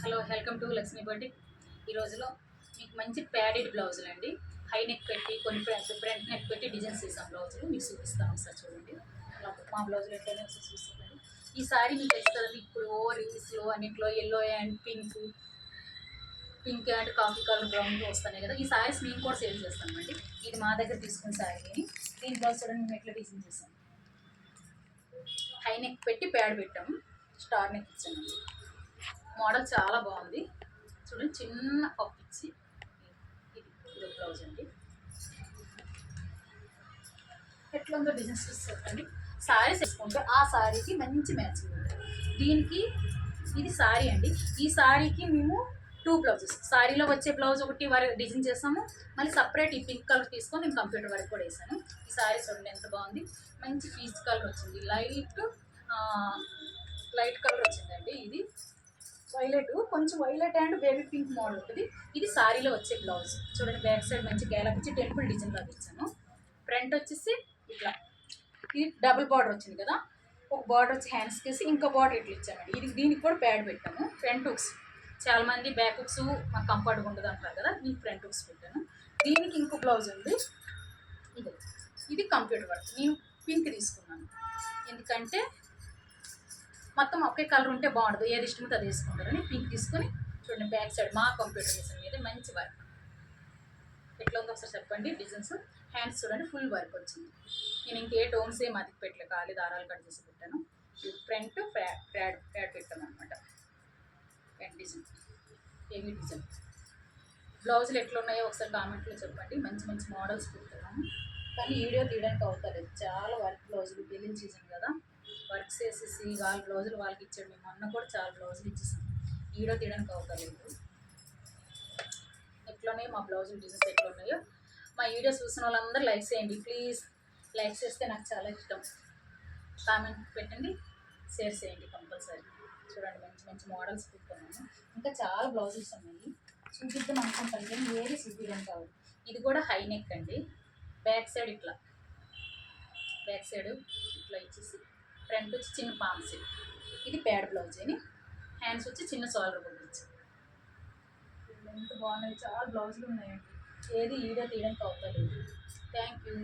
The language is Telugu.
Hello, welcome to Lakshmi boutique. ఈ రోజులో మీకు మంచి ప్యాడెడ్ బ్లౌజులు అండి. హై నెక్ పెట్టి కొన్ని ఫ్రంట్ నెక్ పెట్టి డిజైన్స్ చేసాం బ్లౌజులు మీకు చూపిస్తాను. ఒకసారి చూడండి. అలా మా బ్లౌజులు ఎట్లయినా ఒకసారి చూస్తాను. ఈ సారీ మీకు ఇస్తుంది ఇప్పుడు రీల్స్లో అన్నింటిలో yellow and pink and coffee colour బ్రౌన్లో వస్తాయి కదా. ఈ సారీస్ మేము కూడా సేల్ చేస్తామండి. ఇది మా దగ్గర తీసుకున్న సారీ. దీని బ్లౌజ్ చూడండి మేము ఎట్లా డిజైన్ చేసాం. హై నెక్ పెట్టి ప్యాడ్ పెట్టాము, స్టార్ నెక్ ఇచ్చాము. మోడల్ చాలా బాగుంది చూడండి. చిన్న పప్పు ఇచ్చి ఇది బ్లౌజ్ అండి. ఎట్లా ఉందో డిజైన్స్ చూస్తారండి. శారీస్ వేసుకుంటే ఆ శారీకి మంచి మ్యాచింగ్ ఉంటుంది. దీనికి ఇది శారీ అండి. ఈ శారీకి మేము 2 బ్లౌజెస్, శారీలో వచ్చే బ్లౌజ్ ఒకటి వరకు డిజైన్ చేస్తాము. మళ్ళీ సపరేట్ ఈ పింక్ కలర్ తీసుకొని నేను కంప్యూటర్ వరకు కూడా వేసాను. ఈ శారీ చూడండి ఎంత బాగుంది. మంచి పీచ్ కలర్ వచ్చింది, లైట్ కలర్ వచ్చిందండి. ఇది వైలెట్, కొంచెం violet and baby pink model ఉంటుంది. ఇది శారీలో వచ్చే బ్లౌజ్ చూడండి. బ్యాక్ సైడ్ మంచి గ్యాలప్ ఇచ్చి టెంపుల్ డిజైన్ లాగా ఇచ్చాను. ఫ్రంట్ వచ్చేసి ఇట్లా ఇది డబుల్ బార్డర్ వచ్చింది కదా. ఒక బార్డర్ వచ్చి హ్యాండ్స్కి వేసి ఇంకో బార్డర్ ఇట్లా ఇచ్చామండి. ఇది దీనికి కూడా ప్యాడ్ పెట్టాము. ఫ్రంట్ హుక్స్, చాలామంది బ్యాక్ హుక్స్ మాకు కంఫర్ట్గా ఉండదు అంటారు కదా, నేను ఫ్రంట్ హుక్స్ పెట్టాను. దీనికి ఇంకో బ్లౌజ్ ఉంది. ఇది కంప్యూటర్ వర్క్. నేను పింక్ తీసుకున్నాను ఎందుకంటే మొత్తం ఒకే కలర్ ఉంటే బాగుండదు, ఏది ఇష్టమో అది వేసుకుంటారని పింక్ తీసుకొని చూడండి. బ్యాక్ సైడ్ మా కంప్యూటర్ మిషన్ మీద మంచి వర్క్ ఎట్లా ఉందో ఒకసారి చెప్పండి. డిజైన్స్ హ్యాండ్స్ చూడండి, ఫుల్ వర్క్ వచ్చింది. నేను ఇంకే టోన్స్ ఏం అతికి పెట్టలేదు, ఖాళీ దారాలు కట్ చేసి పెట్టాను. ఫ్రంట్ ప్యాడ్ పెట్టాను అనమాట. Front design heavy design. బ్లౌజులు ఎట్లా ఉన్నాయో ఒకసారి కామెంట్లో చెప్పండి. మంచి మంచి మోడల్స్ పెడుతున్నాము కానీ వీడియో తీయడానికి అవుతలేదు. చాలా వర్క్ బ్లౌజులు, పెళ్లి సీజన్ కదా, వర్క్స్ వేసేసి వాళ్ళ బ్లౌజులు వాళ్ళకి ఇచ్చాడు. మేము మొన్న కూడా చాలా బ్లౌజులు ఇచ్చేసాం. వీడియో తీయడానికి అవుతలేదు. ఎట్లున్నాయో మా బ్లౌజులు డిజైన్స్ ఎట్లా ఉన్నాయో మా వీడియో చూసిన వాళ్ళందరూ లైక్ చేయండి ప్లీజ్. లైక్ చేస్తే నాకు చాలా ఇష్టం. కామెంట్ పెట్టండి, షేర్ చేయండి కంపల్సరీ. చూడండి మంచి మంచి మోడల్స్ పెట్టుకున్నాను. ఇంకా చాలా బ్లౌజెస్ ఉన్నాయి, చూపిద్దాం అనుకుంటాను కానీ ఏది చూపించడం కాదు. ఇది కూడా హై నెక్ అండి. బ్యాక్ సైడ్ ఇట్లా ఇచ్చేసి ఫ్రంట్ వచ్చి చిన్న పామ్స్. ఇది ప్యాడ్ బ్లౌజ్ అని, హ్యాండ్స్ వచ్చి చిన్న సాలర్ పంపించి. ఎంత బాగున్నాయి, చాలా బ్లౌజులు ఉన్నాయండి. ఏది వీడియో తీయడానికి అవుతలేదు. Thank you.